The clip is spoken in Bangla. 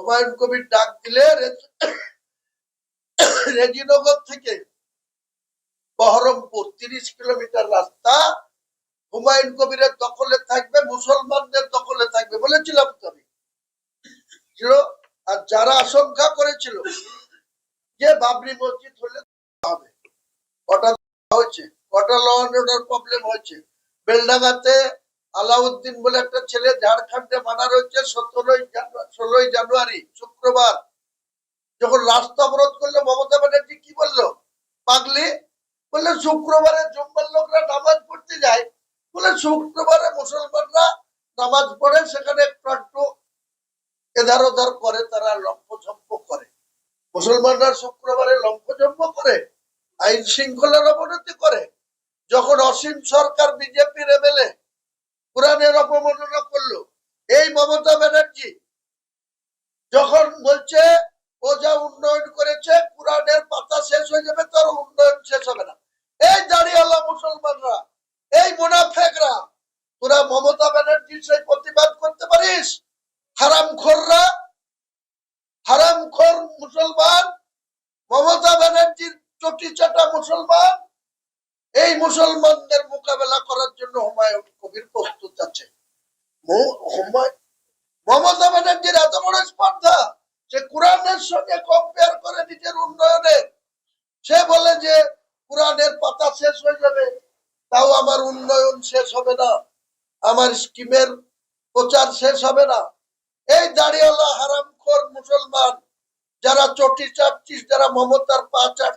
হুমায়ুন কবির ডাক দিলে রেজিনগর থেকে বহরমপুর 30 কিলোমিটার রাস্তা হুমায়ুন কবিরের দখলে থাকবে, মুসলমানদের দখলে থাকবে বলেছিলাম তো আমি। আর যারা আশঙ্কা করেছিল যে বাবরি মসজিদ হলে হবে, কটা হয়েছে, কটা ল অ্যান্ড অর্ডার প্রবলেম হয়েছে। বেলডাঙ্গাতে আলাউদ্দিন বলে একটা ছেলে ঝাড়খণ্ডে মারা রয়েছে 16 জানুয়ারি শুক্রবার। যখন রাস্তা অবরোধ করলো মমতা ব্যানার্জি কি বললো? পাগলি বললে শুক্রবারে জুম্মার লোকরা নামাজ পড়তে যায়, বলে শুক্রবারে মুসলমানরা নামাজ পড়ে সেখানে একটু এধার ওধার করে, তারা লম্ফঝম্প করে। মুসলমানরা শুক্রবারে লম্ফঝম্প করে, আইন শৃঙ্খলার অবনতি করে। যখন অসীম সরকার বিজেপির এমএলএ কোরআনের অপমাননা করলো, এই মমতা ব্যানার্জি যখন বলছে ও যা উন্নয়ন করেছে কোরআনের পাতা শেষ হয়ে যাবে, তার উন্নয়ন শেষ হবে না। এই দাঁড়িয়ালা মুসলমানরা, এই মুনাফেকরা, তোরা মমতা ব্যানার্জির সেই প্রতিবাদ করতে পারিস? হারামখোররা, হারামখোর মুসলমান, মমতা ব্যানার্জির চটি চাটা মুসলমান, এই মুসলমানদের মোকাবেলা করার জন্য হুমায়ুন কবির প্রস্তুত আছে। মমতা ব্যানার্জির এত বড় স্পর্ধা, সে কোরআনের সঙ্গে কম্পেয়ার করে নিজের উন্নয়নের। সে বলে যে কোরআনের পাতা শেষ হয়ে যাবে, তাও আমার উন্নয়ন শেষ হবে না, আমার স্কিমের প্রচার শেষ হবে না। এই দাঁড়িয়ালা হারামখোর মুসলমান, যারা চটি চাটছিস, যারা মমতার পা চাট